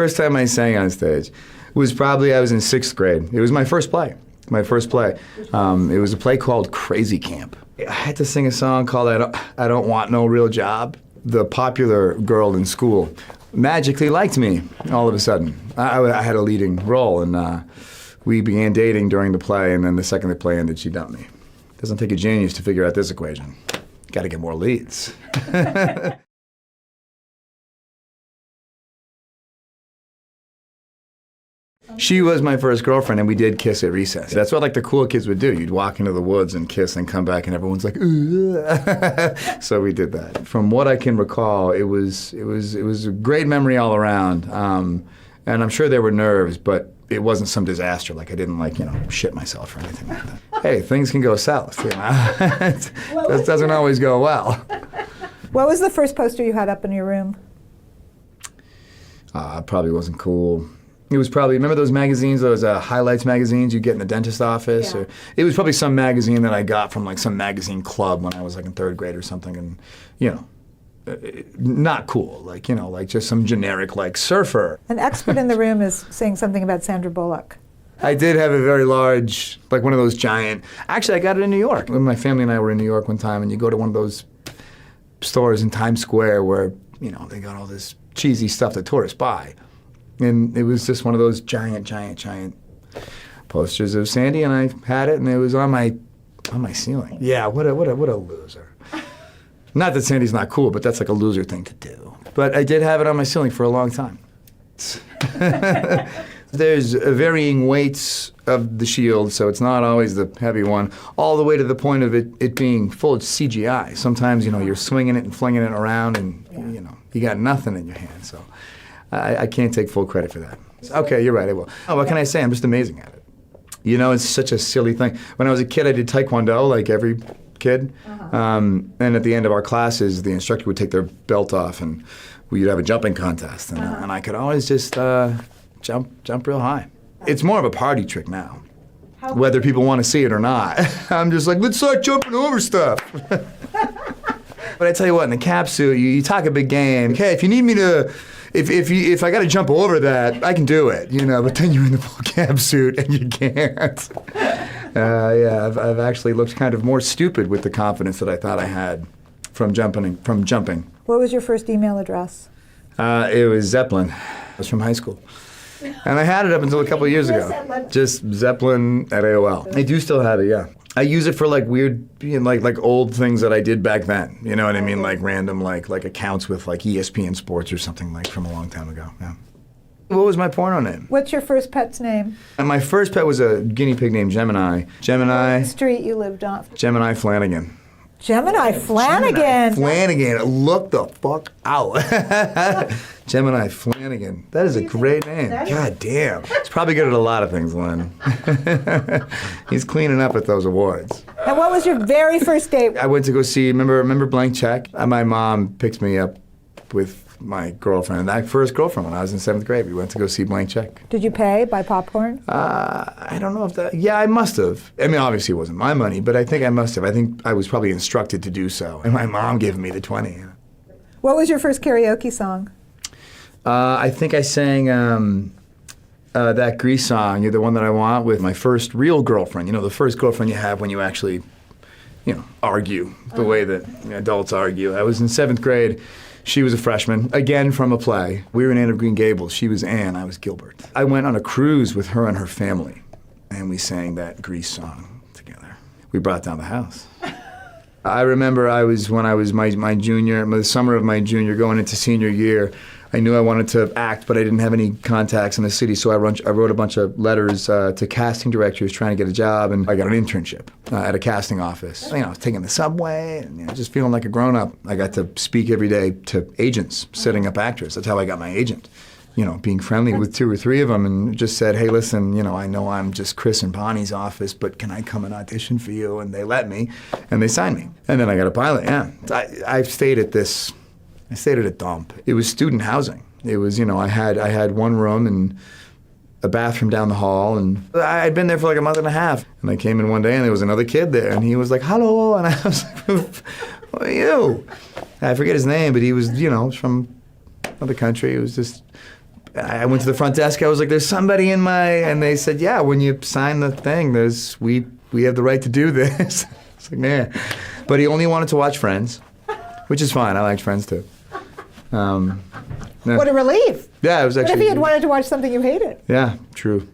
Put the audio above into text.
first time I sang on stage was probably, I was in 6th grade. It was my first play. My first play. It was a play called Crazy Camp. I had to sing a song called I Don't Want No Real Job. The popular girl in school magically liked me all of a sudden. I had a leading role, and we began dating during the play, and then the second the play ended, she dumped me. Doesn't take a genius to figure out this equation. Got to get more leads. She was my first girlfriend, and we did kiss at recess. That's what like the cool kids would do. You'd walk into the woods and kiss and come back, and everyone's like, ugh. So we did that. From what I can recall, it was a great memory all around. And I'm sure there were nerves, but it wasn't some disaster. Like I didn't shit myself or anything like that. Hey, things can go south. That doesn't always go well. What was the first poster you had up in your room? Probably wasn't cool. It was probably, remember those magazines, those highlights magazines you get in the dentist office? Yeah. Or, it was probably some magazine that I got from like some magazine club when I was like in 3rd grade or something, and not cool, like just some generic like surfer. An expert in the room is saying something about Sandra Bullock. I did have a very large, like one of those giant, actually I got it in New York. When my family and I were in New York one time, and you go to one of those stores in Times Square where, they got all this cheesy stuff that tourists buy. And it was just one of those giant posters of Sandy, and I had it, and it was on my ceiling. Yeah, what a loser. Not that Sandy's not cool, but that's like a loser thing to do. But I did have it on my ceiling for a long time. There's varying weights of the shield, so it's not always the heavy one, all the way to the point of it being full of CGI. Sometimes, you're swinging it and flinging it around, and, you got nothing in your hand, so. I can't take full credit for that. Okay, you're right, I will. Oh, what can I say? I'm just amazing at it. It's such a silly thing. When I was a kid, I did Taekwondo, like every kid. And at the end of our classes, the instructor would take their belt off, and we'd have a jumping contest. And I could always just jump real high. It's more of a party trick now, whether people want to see it or not. I'm just like, let's start jumping over stuff. But I tell you what, in the cap suit, you talk a big game. Okay, if you need me to, if I got to jump over that, I can do it, But then you're in the full cap suit and you can't. Yeah, I've actually looked kind of more stupid with the confidence that I thought I had from jumping. What was your first email address? It was Zeppelin. It was from high school. And I had it up until a couple of years ago. Just Zeppelin at AOL. I do still have it, yeah. I use it for like weird, like old things that I did back then. You know what I mean? Like random, like accounts with like ESPN Sports or something like from a long time ago. Yeah. What was my porno name? What's your first pet's name? And my first pet was a guinea pig named Gemini. Gemini. What street you lived on? Gemini Flanagan. Gemini Flanagan. Flanagan. Look the fuck out. Gemini Flanagan. That is a great name. God damn. He's probably good at a lot of things, Len. He's cleaning up at those awards. And what was your very first date? I went to go see, remember Blank Check? My mom picked me up with my girlfriend, that first girlfriend when I was in 7th grade. We went to go see Blank Check. Did you pay, buy popcorn? I don't know if that, yeah, I must have. I mean, obviously it wasn't my money, but I think I must have. I think I was probably instructed to do so. And my mom gave me the 20. What was your first karaoke song? I think I sang that Grease song, You're the One That I Want, with my first real girlfriend. The first girlfriend you have when you actually, argue the way that adults argue. I was in 7th grade. She was a freshman, again from a play. We were in Anne of Green Gables. She was Anne, I was Gilbert. I went on a cruise with her and her family, and we sang that Grease song together. We brought down the house. I remember when I was my junior, the summer of my junior, going into senior year, I knew I wanted to act, but I didn't have any contacts in the city, so I wrote a bunch of letters to casting directors trying to get a job, and I got an internship at a casting office. I was taking the subway and just feeling like a grown-up. I got to speak every day to agents, setting up actors. That's how I got my agent. Being friendly with 2 or 3 of them, and just said, hey, listen, I know I'm just Chris and Bonnie's office, but can I come and audition for you? And they let me, and they signed me. And then I got a pilot, yeah. I stayed at a dump. It was student housing. It was, I had one room and a bathroom down the hall, and I'd been there for like a month and a half. And I came in one day, and there was another kid there, and he was like, hello, and I was like, who are you? I forget his name, but he was, from another country. It was just, I went to the front desk. I was like, "There's somebody in my," and they said, "Yeah, when you sign the thing, we have the right to do this." It's like, man, but he only wanted to watch Friends, which is fine. I liked Friends too. What a relief. Yeah, it was What actually. if he had wanted to watch something you hated? Yeah, true.